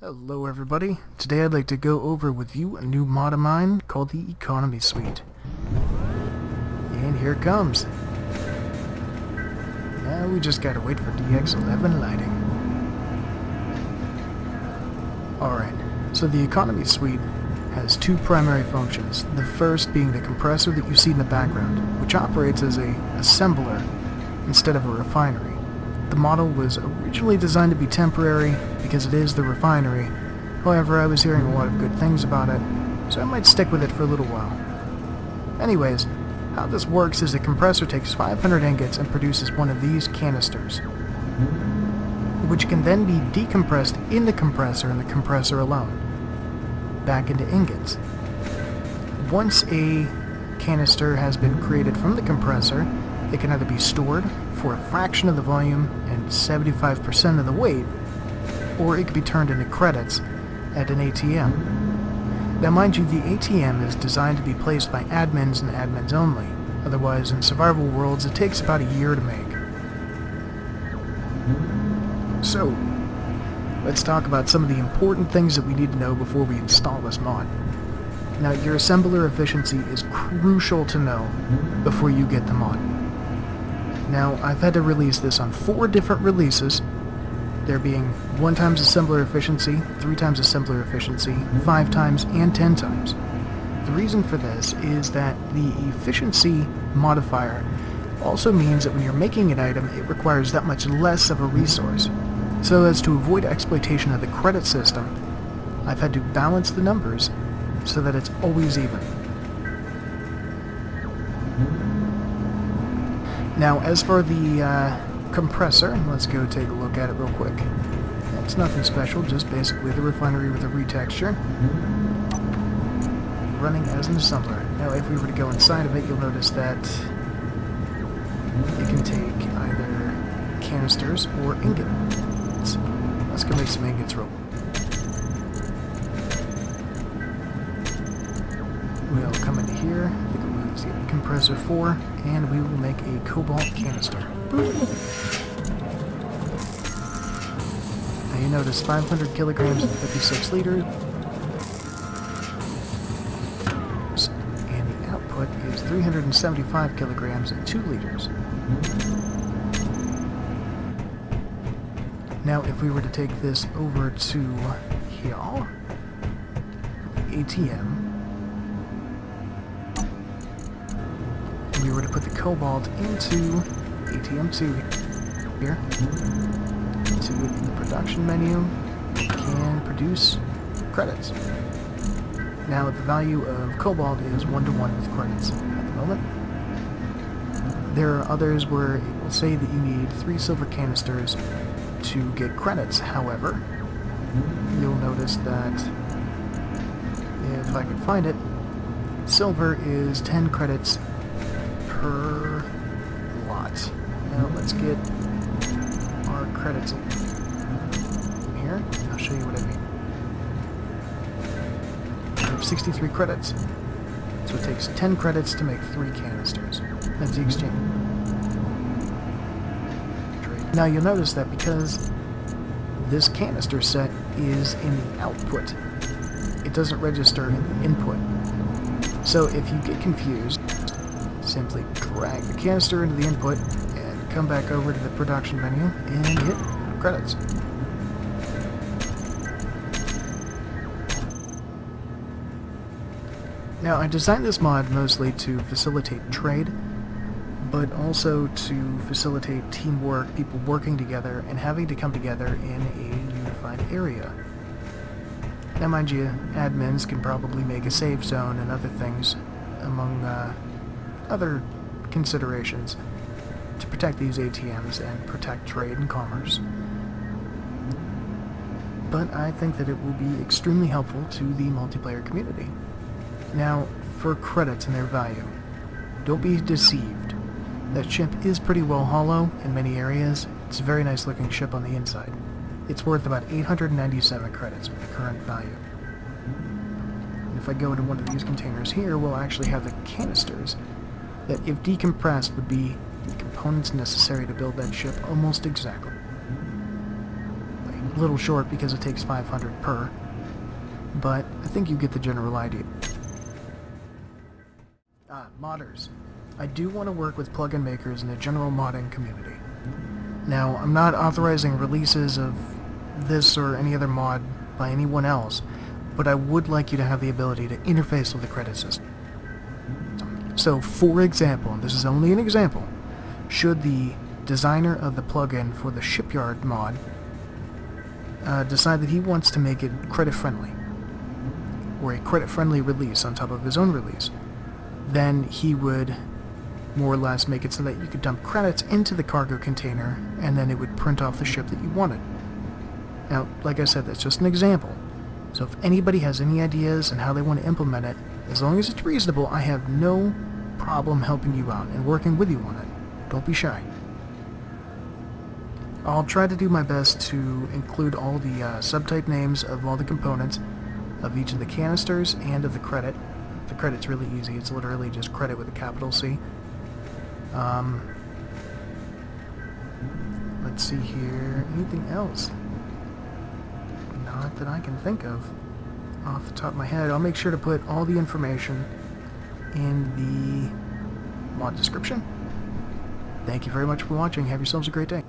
Hello everybody, today I'd like to go over with you a new mod of mine called the Economy Suite. And here it comes. Now we just gotta wait for DX11 lighting. Alright, so the Economy Suite has two primary functions, the first being the compressor that you see in the background, which operates as a assembler instead of a refinery. The model was originally designed to be temporary because it is the refinery. However, I was hearing a lot of good things about it, so I might stick with it for a little while. Anyways, how this works is a compressor takes 500 ingots and produces one of these canisters, which can then be decompressed in the compressor and the compressor alone, back into ingots. Once a canister has been created from the compressor, it can either be stored for a fraction of the volume and 75% of the weight, or it could be turned into credits at an ATM. Now mind you, the ATM is designed to be placed by admins and admins only. Otherwise, in survival worlds, it takes about a year to make. So, let's talk about some of the important things that we need to know before we install this mod. Now, your assembler efficiency is crucial to know before you get the mod. Now, I've had to release this on 4 different releases, there being 1 times assembler efficiency, 3 times assembler efficiency, 5 times, and 10 times. The reason for this is that the efficiency modifier also means that when you're making an item, it requires that much less of a resource. So as to avoid exploitation of the credit system, I've had to balance the numbers so that it's always even. Now, as for the compressor, let's go take a look at it real quick. It's nothing special, just basically the refinery with a retexture, running as an assembler. Now, if we were to go inside of it, you'll notice that you can take either canisters or ingots. Let's go make some ingots real quick. We'll come into here, I think it was compressor 4, and we will make a cobalt canister. Now you notice 500 kilograms and 56 liters, and the output is 375 kilograms and 2 liters. Now if we were to take this over to here, the ATM, we were to put the cobalt into ATM 2 here, into the production menu, it can produce credits. Now the value of cobalt is 1-to-1 with credits at the moment. There are others where it will say that you need 3 silver canisters to get credits. However, you'll notice that, if I could find it, silver is 10 credits per lot. Now let's get our credits here. I'll show you what I mean. We have 63 credits, so it takes 10 credits to make 3 canisters. That's the exchange. Now you'll notice that because this canister set is in the output, it doesn't register in the input. So if you get confused, simply drag the canister into the input and come back over to the production menu and hit credits. Now, I designed this mod mostly to facilitate trade, but also to facilitate teamwork, people working together and having to come together in a unified area. Now mind you, admins can probably make a save zone and other things among other considerations to protect these ATMs and protect trade and commerce. But I think that it will be extremely helpful to the multiplayer community. Now, for credits and their value, don't be deceived. That ship is pretty well hollow in many areas. It's a very nice looking ship on the inside. It's worth about 897 credits with the current value. And if I go into one of these containers here, we'll actually have the canisters that, if decompressed, would be the components necessary to build that ship almost exactly. a little short because it takes 500 per, but I think you get the general idea. Modders. I do want to work with plugin makers in the general modding community. Now, I'm not authorizing releases of this or any other mod by anyone else, but I would like you to have the ability to interface with the credit system. So, for example, and this is only an example, should the designer of the plugin for the shipyard mod decide that he wants to make it credit-friendly, or a credit-friendly release on top of his own release, then he would more or less make it so that you could dump credits into the cargo container, and then it would print off the ship that you wanted. Now, like I said, that's just an example. So if anybody has any ideas on how they want to implement it, as long as it's reasonable, I have no problem helping you out and working with you on it. Don't be shy. I'll try to do my best to include all the subtype names of all the components of each of the canisters and of the credit. The credit's really easy. It's literally just credit with a capital C. Let's see here. Anything else? Not that I can think of off the top of my head. I'll make sure to put all the information in the mod description. Thank you very much for watching. Have yourselves a great day.